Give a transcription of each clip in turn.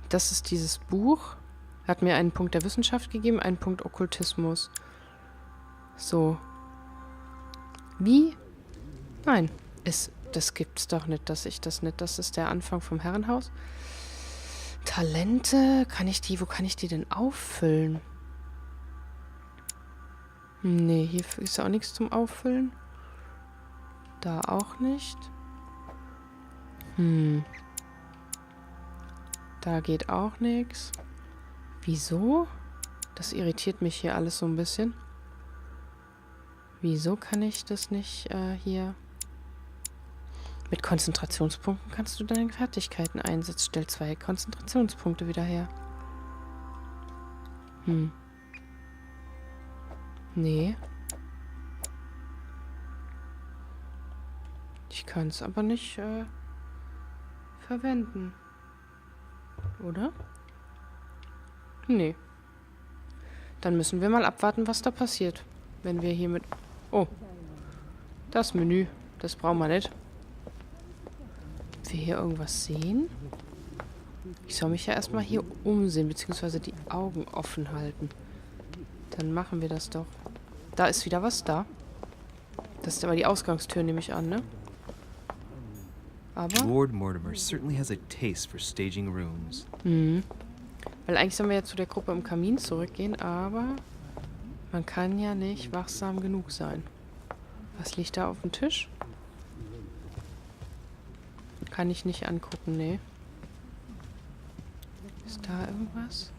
Das ist dieses Buch. Hat mir einen Punkt der Wissenschaft gegeben, einen Punkt Okkultismus. So. Wie? Nein. Das gibt's doch nicht, dass ich das nicht. Das ist der Anfang vom Herrenhaus. Talente, wo kann ich die denn auffüllen? Nee, hier ist auch nichts zum Auffüllen. Da auch nicht. Da geht auch nichts. Wieso? Das irritiert mich hier alles so ein bisschen. Wieso kann ich das nicht hier... Mit Konzentrationspunkten kannst du deine Fertigkeiten einsetzen. Stell 2 Konzentrationspunkte wieder her. Nee. Ich kann es aber nicht verwenden. Oder? Nee. Dann müssen wir mal abwarten, was da passiert. Wenn wir hier mit... Oh. Das Menü. Das brauchen wir nicht. Ob wir hier irgendwas sehen? Ich soll mich ja erstmal hier umsehen, beziehungsweise die Augen offen halten. Dann machen wir das doch. Da ist wieder was da. Das ist aber die Ausgangstür, nehme ich an, ne? Aber... Lord Mortimer certainly has a taste for staging rooms. Weil eigentlich sollen wir ja zu der Gruppe im Kamin zurückgehen, aber man kann ja nicht wachsam genug sein. Was liegt da auf dem Tisch? Kann ich nicht angucken, nee. Ist da irgendwas?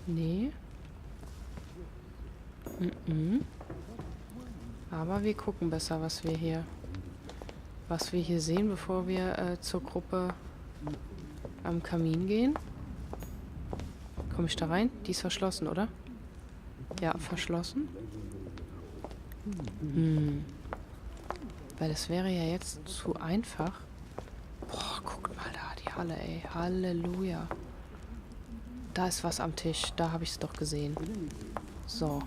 Nee. Aber wir gucken besser, was wir hier sehen, bevor wir zur Gruppe am Kamin gehen. Komme ich da rein? Die ist verschlossen, oder? Ja, verschlossen. Weil das wäre ja jetzt zu einfach. Boah, guckt mal da, die Halle, ey. Halleluja. Da ist was am Tisch. Da habe ich es doch gesehen. So.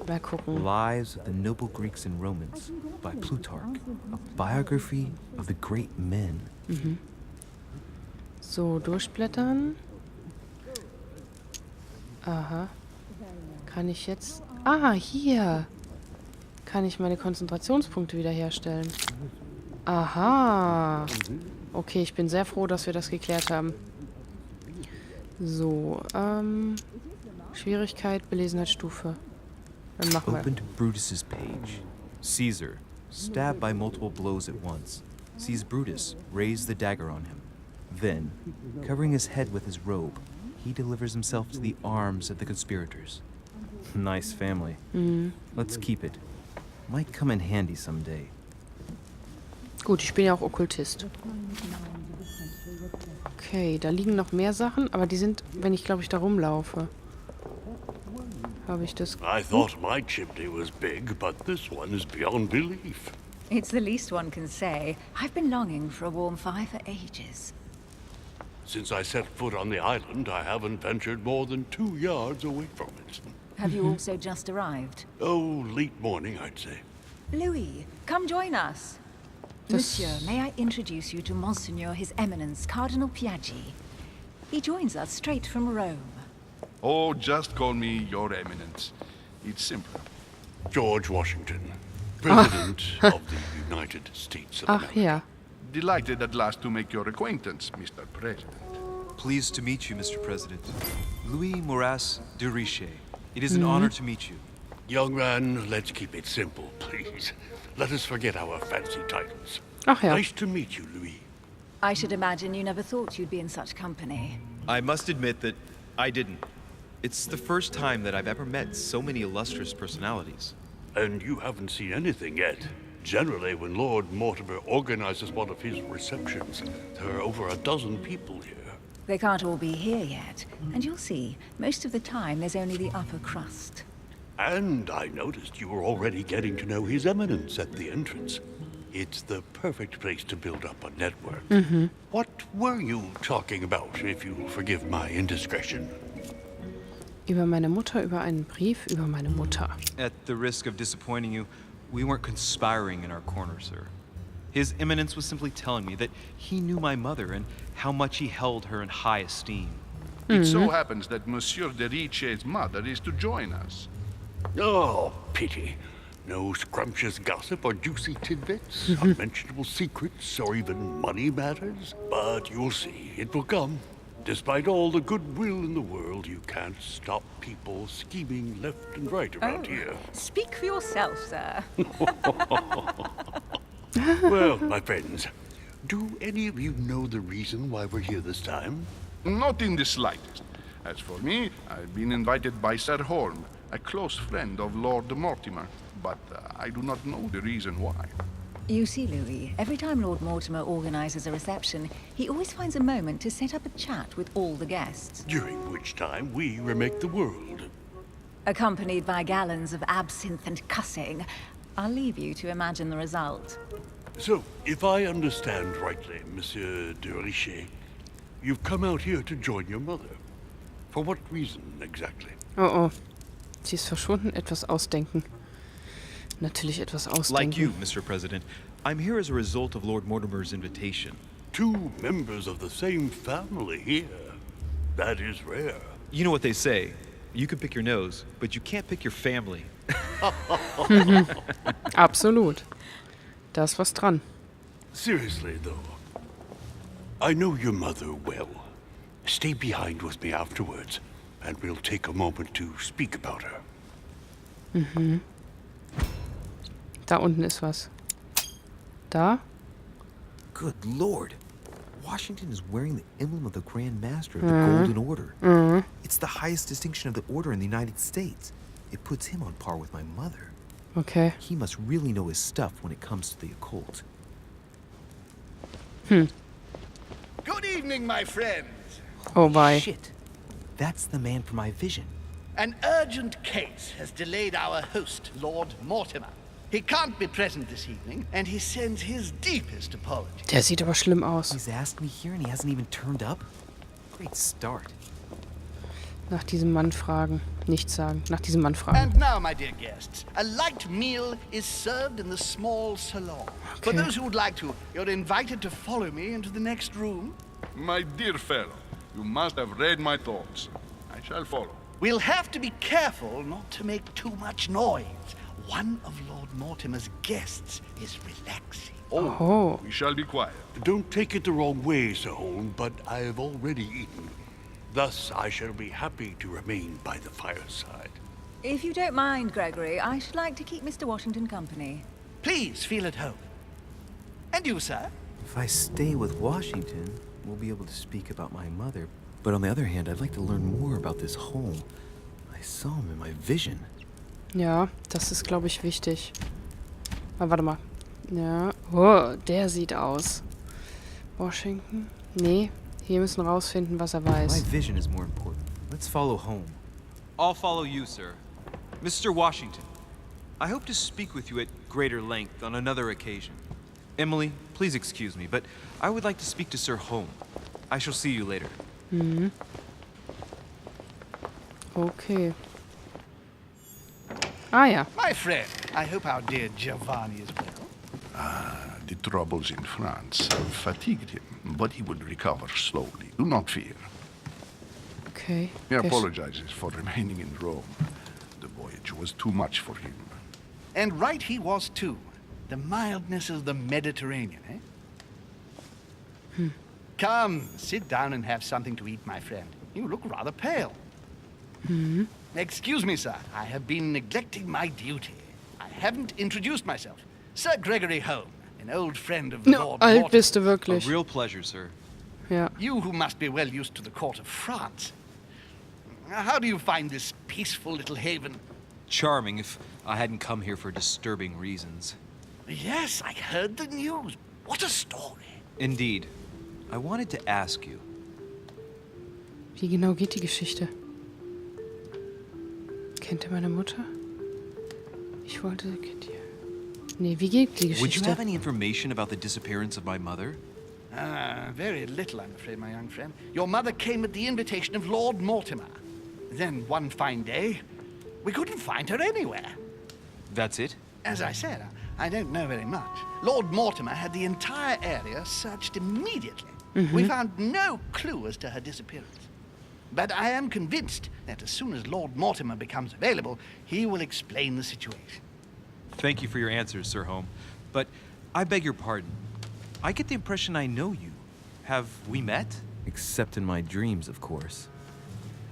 Mal gucken. Lives of the Noble Greeks and Romans by Plutarch. A biography of the great men. So, durchblättern. Aha. Kann ich jetzt... Ah, hier. Kann ich meine Konzentrationspunkte wiederherstellen. Aha. Okay, ich bin sehr froh, dass wir das geklärt haben. So, Schwierigkeit, Belesenheitsstufe. Dann machen wir. Open to Brutus's page. Caesar, stabbed by multiple blows at once, sees Brutus raise the dagger on him. Then, covering his head with his robe, he delivers himself to the arms of the conspirators. Nice family. Let's keep it. Might come in handy someday. Gut, ich bin ja auch Okkultist. Okay, da liegen noch mehr Sachen, aber die sind, wenn ich, glaube ich, da rumlaufe. Habe ich das... I thought my chimney was big, but this one is beyond belief. It's the least one can say. I've been longing for a warm fire for ages. Since I set foot on the island, I haven't ventured more than 2 yards away from it. Have you also just arrived? Oh, late morning, I'd say. Louis, come join us. Monsieur, may I introduce you to Monseigneur His Eminence, Cardinal Piaggi. He joins us straight from Rome. Oh, just call me Your Eminence. It's simple. George Washington, President of the United States of America. Ach ja. Delighted at last to make your acquaintance, Mr. President. Pleased to meet you, Mr. President. Louis Moras de Riche. It is an honor to meet you. Young man, let's keep it simple, please. Let us forget our fancy titles. Ach ja. Nice to meet you, Louis. I should imagine you never thought you'd be in such company. I must admit that I didn't. It's the first time that I've ever met so many illustrious personalities. And you haven't seen anything yet. Generally, when Lord Mortimer organizes one of his receptions, there are over a dozen people here. They can't all be here yet, and you'll see, most of the time there's only the upper crust. And I noticed you were already getting to know His Eminence at the entrance. It's the perfect place to build up a network. What were you talking about, if you'll forgive my indiscretion? Über meine Mutter, über einen Brief, über meine Mutter. At the risk of disappointing you, we weren't conspiring in our corner, sir. His Eminence was simply telling me that he knew my mother and how much he held her in high esteem. It so happens that Monsieur de Riche's mother is to join us. Oh, pity. No scrumptious gossip or juicy tidbits, unmentionable secrets, or even money matters. But you'll see, it will come. Despite all the goodwill in the world, you can't stop people scheming left and right around here. Speak for yourself, sir. Well, my friends, do any of you know the reason why we're here this time? Not in the slightest. As for me, I've been invited by Sir Holm, a close friend of Lord Mortimer, but I do not know the reason why. You see, Louis, every time Lord Mortimer organizes a reception, he always finds a moment to set up a chat with all the guests. During which time we remake the world. Accompanied by gallons of absinthe and cussing. I'll leave you to imagine the result. So, if I understand rightly, Monsieur de Richet, you've come out here to join your mother. For what reason exactly? Oh oh. Sie ist verschwunden. Etwas ausdenken. Natürlich etwas ausdenken. Like you, Mr. President, I'm here as a result of Lord Mortimer's invitation. 2 members of the same family here. That is rare. You know what they say. You can pick your nose, but you can't pick your family. Absolut. Da ist was dran. Seriously, though, I know your mother well. Stay behind with me afterwards, and we'll take a moment to speak about her. Da unten ist was. Da? Good Lord. Washington is wearing the emblem of the Grand Master of the Golden Order. It's the highest distinction of the order in the United States. It puts him on par with my mother. Okay. He must really know his stuff when it comes to the occult. Good evening, my friends. Oh wei. Shit. That's the man for my vision. An urgent case has delayed our host, Lord Mortimer. He can't be present this evening, and he sends his deepest apologies. Der sieht aber schlimm aus. He's asked me here and he hasn't even turned up? Great start. Nach diesem Mann fragen. Nichts sagen. Nach diesem Mann fragen. And now, my dear guests, a light meal is served in the small salon. For Okay. those who would like to, you're invited to follow me into the next room. My dear fellow, you must have read my thoughts. I shall follow. We'll have to be careful not to make too much noise. One of Lord Mortimer's guests is relaxing. Oh. We shall be quiet. Don't take it the wrong way, Sir Holm, but I have already eaten. Thus, I shall be happy to remain by the fireside. If you don't mind, Gregory, I should like to keep Mr. Washington company. Please feel at home. And you, sir? If I stay with Washington, we'll be able to speak about my mother. But on the other hand, I'd like to learn more about this home. I saw him in my vision. Ja, das ist, glaube ich, wichtig. Ah, warte mal. Ja. Oh, der sieht aus. Washington? Nee, hier müssen rausfinden, was er My weiß. vision is more important. Let's follow home. I'll follow you, sir. Mr. Washington, I hope to speak with you at greater length on another occasion. Emily, please excuse me, but I would like to speak to Sir Holm. I shall see you later. Okay. Ah ja. My friend, I hope our dear Giovanni is well. The troubles in France have fatigued him, but he will recover slowly. Do not fear. Okay. He apologizes for remaining in Rome. The voyage was too much for him. And right he was too. The mildness of the Mediterranean, eh? Come, sit down and have something to eat, my friend. You look rather pale. Excuse me, sir. I have been neglecting my duty. I haven't introduced myself. Sir Gregory Holm, an old friend of No, Lord alt Mortimer. bist du A wirklich. real pleasure, sir. Ja. You who must be well used to the court of France. How do you find this peaceful little haven? Charming if I hadn't come here for disturbing reasons. Yes, I heard the news. What a story. Indeed. I wanted to ask you. Wie genau geht die Geschichte? Kennt er meine Mutter? Ich wollte... Kennt ihr? Nee, wie geht die Would you have Geschichte? any information about the disappearance of my mother? Very little, I'm afraid, my young friend. Your mother came at the invitation of Lord Mortimer. Then, one fine day, we couldn't find her anywhere. That's it? As I said, I don't know very much. Lord Mortimer had the entire area searched immediately. We found no clue as to her disappearance. But I am convinced that as soon as Lord Mortimer becomes available, he will explain the situation. Thank you for your answers, Sir Home. But I beg your pardon. I get the impression I know you. Have we met? Except in my dreams, of course.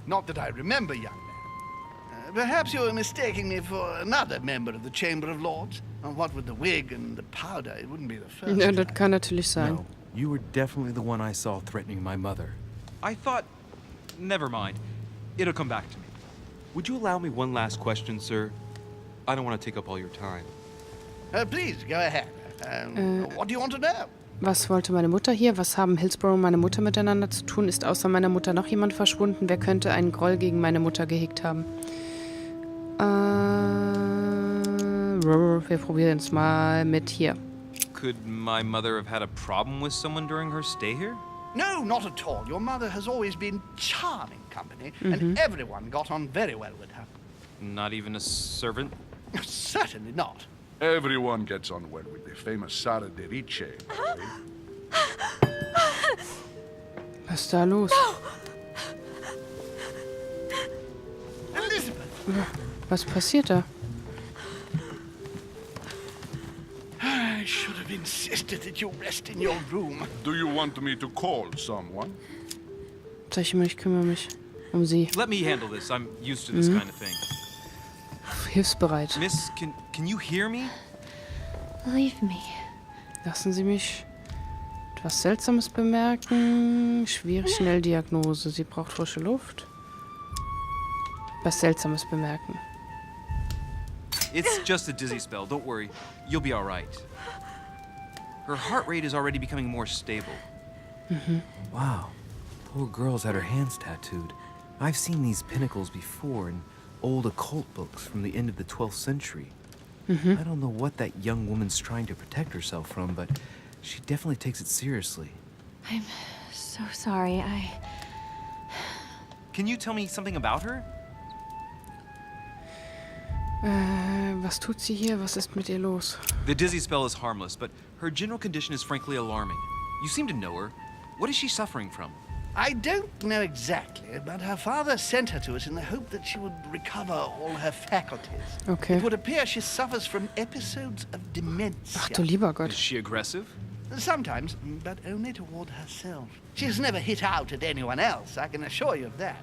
Not that I remember, young man. Perhaps you're mistaking me for another member of the Chamber of Lords. And what with the wig and the powder, it wouldn't be the first Ja, time. das kann natürlich sein. No, you were definitely the one I saw threatening my mother. I thought... Never mind. It'll come back to me. Would you allow me one last question, sir? I don't want to take up all your time. Please, go ahead. What do you want to know? Was wollte meine Mutter hier? Was haben Hillsborough und meine Mutter miteinander zu tun? Ist außer meiner Mutter noch jemand verschwunden? Wer könnte einen Groll gegen meine Mutter gehegt haben? Wir probieren es mal mit hier. Could my mother have had a problem with someone during her stay here? No, not at all. Your mother has always been charming company, and everyone got on very well with her. Not even a servant? Certainly not. Everyone gets on well with the famous Sara de Ricci. Was ist da los? Elizabeth! Was passiert da? I should have insisted that you rest in your room. Do you want me to call someone? Sag ich immer, ich kümmere mich um sie. Let me handle this. I'm used to this kind of thing. Hilfsbereit. Miss, can you hear me? Leave me. Lassen Sie mich etwas Seltsames bemerken. Schwierig, Schnelldiagnose. Sie braucht frische Luft. Was Seltsames bemerken. It's just a dizzy spell. Don't worry. You'll be all right. Her heart rate is already becoming more stable. Wow. Poor girl's had her hands tattooed. I've seen these pinnacles before in old occult books from the end of the 12th century. I don't know what that young woman's trying to protect herself from, but she definitely takes it seriously. I'm so sorry. Can you tell me something about her? Was tut sie hier? Was ist mit ihr los? The dizzy spell is harmless, but her general condition is frankly alarming. You seem to know her. What is she suffering from? I don't know exactly, but her father sent her to us in the hope that she would recover all her faculties. Okay. It would appear she suffers from episodes of Ach dementia. du lieber Is Gott. she aggressive? Sometimes, but only toward herself. She has never hit out at anyone else, I can assure you of that.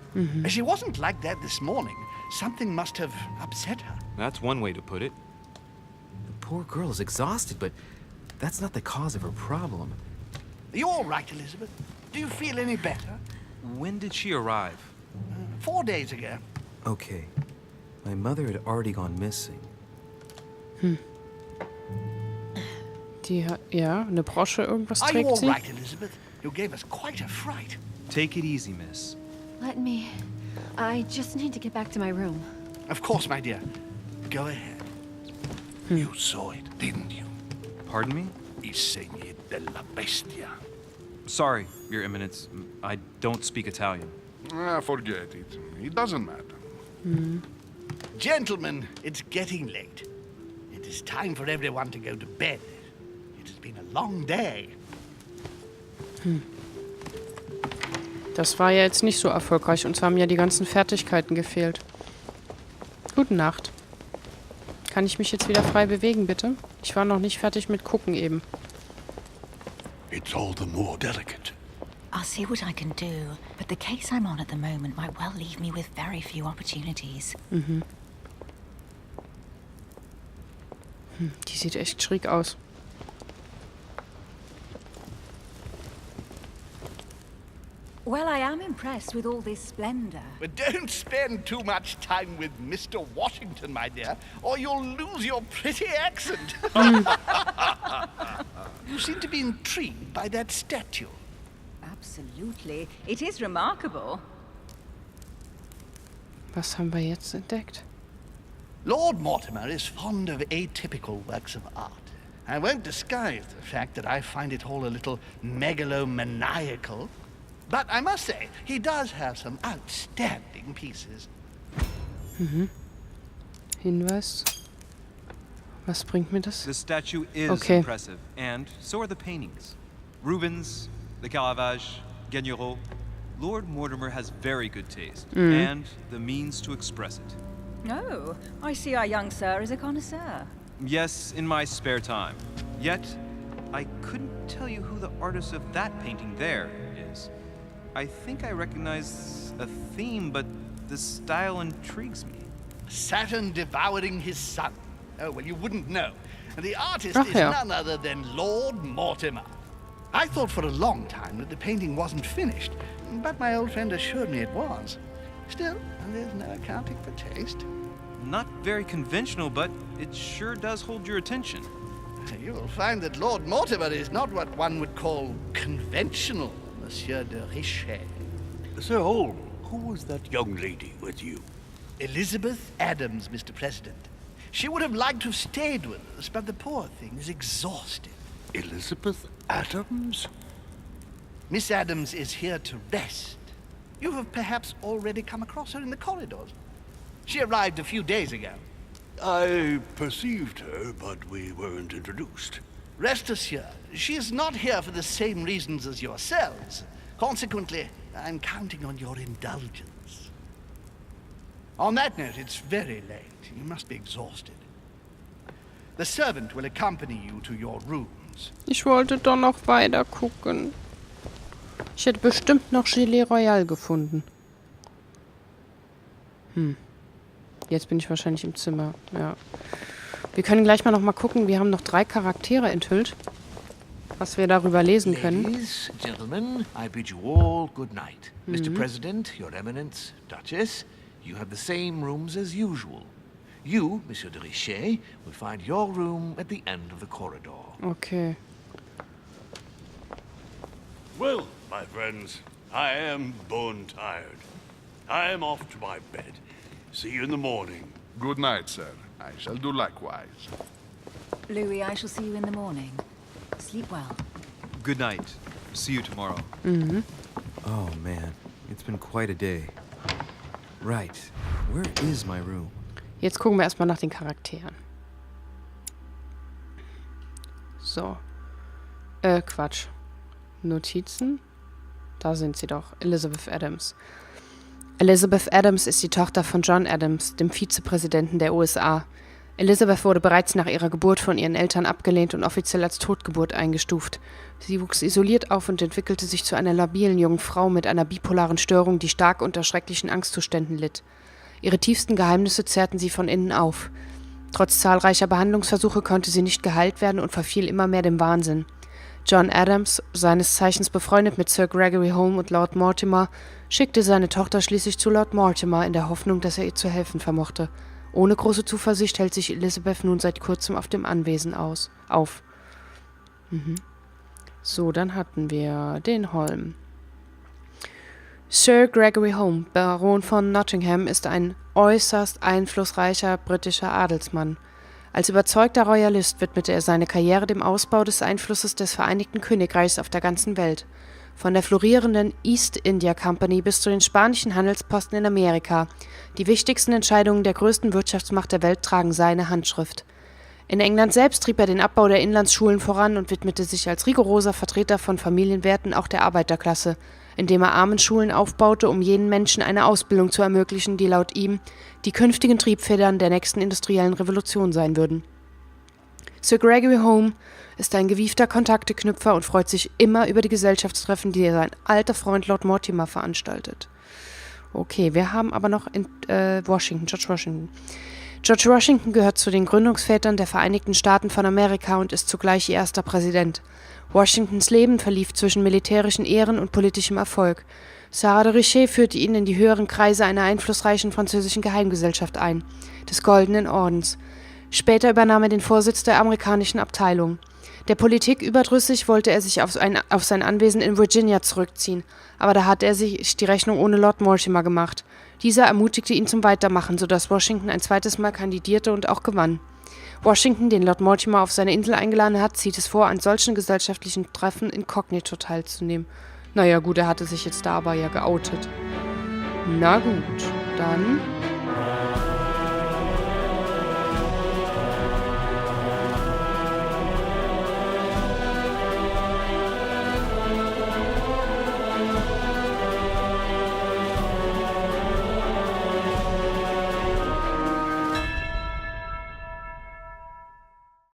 She wasn't like that this morning. Something must have upset her. That's one way to put it. The poor girl is exhausted, but that's not the cause of her problem. Are you all right, Elizabeth? Do you feel any better? When did she arrive? 4 days ago. Okay. My mother had already gone missing. Die hat, ja, eine Brosche, irgendwas Are you trägt all sie? right, Elizabeth? You gave us quite a fright. Take it easy, miss. Let me. I just need to get back to my room. Of course, my dear. Go ahead. You saw it, didn't you? Pardon me? I segni della bestia. Sorry, Your Eminence. I don't speak Italian. Forget it. It doesn't matter. Gentlemen, it's getting late. It is time for everyone to go to bed. It has been a long day. Das war ja jetzt nicht so erfolgreich. Uns haben ja die ganzen Fertigkeiten gefehlt. Gute Nacht. Kann ich mich jetzt wieder frei bewegen, bitte? Ich war noch nicht fertig mit Gucken eben. It's all the more delicate. I'll see what I can do, but the case I'm on at the moment might well leave me with very few opportunities. Die sieht echt schräg aus. Well, I am impressed with all this splendor. But don't spend too much time with Mr. Washington, my dear, or you'll lose your pretty accent. You seem to be intrigued by that statue. Absolutely. It is remarkable. Was haben wir jetzt entdeckt? Lord Mortimer is fond of atypical works of art. I won't disguise the fact that I find it all a little megalomaniacal. But I must say, he does have some outstanding pieces. Hinweis. Was bringt mir das? The statue is Okay. impressive, and so are the paintings. Rubens, the Caravage, Guignero. Lord Mortimer has very good taste, and the means to express it. Oh, I see our young sir is a connoisseur. Yes, in my spare time. Yet, I couldn't tell you who the artist of that painting there is. I think I recognize a theme, but the style intrigues me. Saturn devouring his son. Oh, well, you wouldn't know. And the artist Ach is ja. none other than Lord Mortimer. I thought for a long time that the painting wasn't finished, but my old friend assured me it was. Still, there's no accounting for taste. Not very conventional, but it sure does hold your attention. You will find that Lord Mortimer is not what one would call conventional, Monsieur de Richet. Sir Holm, who was that young lady with you? Elizabeth Adams, Mr. President. She would have liked to have stayed with us, but the poor thing is exhausted. Elizabeth Adams? Miss Adams is here to rest. You have perhaps already come across her in the corridors. She arrived a few days ago. I perceived her, but we weren't introduced. Rest assured, she is not here for the same reasons as yourselves. Consequently, I'm counting on your indulgence. On that note, it's very late. You must be exhausted. The servant will accompany you to your rooms. Ich wollte doch noch weiter gucken. Ich hätte bestimmt noch Gelee Royal gefunden. Jetzt bin ich wahrscheinlich im Zimmer. Ja. Wir können gleich mal noch mal gucken. Wir haben noch 3 Charaktere enthüllt. Was wir darüber lesen können. Ladies, gentlemen, I bid you all good night. Mr. President, Your Eminence, Duchess, you have the same rooms as usual. You, Monsieur de Richet, will find your room at the end of the corridor. Okay. Well, my friends, I am bone tired. I am off to my bed. See you in the morning. Good night, sir. I shall do likewise. Louis, I shall see you in the morning. Sleep well. Good night. See you tomorrow. Oh, man. It's been quite a day. Right. Where is my room? Jetzt gucken wir erstmal nach den Charakteren. So. Quatsch. Notizen. Da sind sie doch. Elizabeth Adams. Elizabeth Adams ist die Tochter von John Adams, dem Vizepräsidenten der USA. Elizabeth wurde bereits nach ihrer Geburt von ihren Eltern abgelehnt und offiziell als Totgeburt eingestuft. Sie wuchs isoliert auf und entwickelte sich zu einer labilen jungen Frau mit einer bipolaren Störung, die stark unter schrecklichen Angstzuständen litt. Ihre tiefsten Geheimnisse zerrten sie von innen auf. Trotz zahlreicher Behandlungsversuche konnte sie nicht geheilt werden und verfiel immer mehr dem Wahnsinn. John Adams, seines Zeichens befreundet mit Sir Gregory Home und Lord Mortimer, schickte seine Tochter schließlich zu Lord Mortimer in der Hoffnung, dass er ihr zu helfen vermochte. Ohne große Zuversicht hält sich Elizabeth nun seit kurzem auf dem Anwesen auf. So, dann hatten wir den Holm. Sir Gregory Home, Baron von Nottingham, ist ein äußerst einflussreicher britischer Adelsmann. Als überzeugter Royalist widmete er seine Karriere dem Ausbau des Einflusses des Vereinigten Königreichs auf der ganzen Welt. Von der florierenden East India Company bis zu den spanischen Handelsposten in Amerika. Die wichtigsten Entscheidungen der größten Wirtschaftsmacht der Welt tragen seine Handschrift. In England selbst trieb er den Abbau der Inlandsschulen voran und widmete sich als rigoroser Vertreter von Familienwerten auch der Arbeiterklasse, indem er Armenschulen aufbaute, um jenen Menschen eine Ausbildung zu ermöglichen, die laut ihm die künftigen Triebfedern der nächsten industriellen Revolution sein würden. Sir Gregory Home ist ein gewiefter Kontakteknüpfer und freut sich immer über die Gesellschaftstreffen, die sein alter Freund Lord Mortimer veranstaltet. Okay, wir haben aber noch George Washington. George Washington gehört zu den Gründungsvätern der Vereinigten Staaten von Amerika und ist zugleich ihr erster Präsident. Washingtons Leben verlief zwischen militärischen Ehren und politischem Erfolg. Sarah de Richet führte ihn in die höheren Kreise einer einflussreichen französischen Geheimgesellschaft ein, des Goldenen Ordens. Später übernahm er den Vorsitz der amerikanischen Abteilung. Der Politik überdrüssig wollte er sich auf sein Anwesen in Virginia zurückziehen, aber da hatte er sich die Rechnung ohne Lord Mortimer gemacht. Dieser ermutigte ihn zum Weitermachen, sodass Washington ein zweites Mal kandidierte und auch gewann. Washington, den Lord Mortimer auf seine Insel eingeladen hat, zieht es vor, an solchen gesellschaftlichen Treffen inkognito teilzunehmen. Naja gut, er hatte sich jetzt da aber ja geoutet. Na gut, dann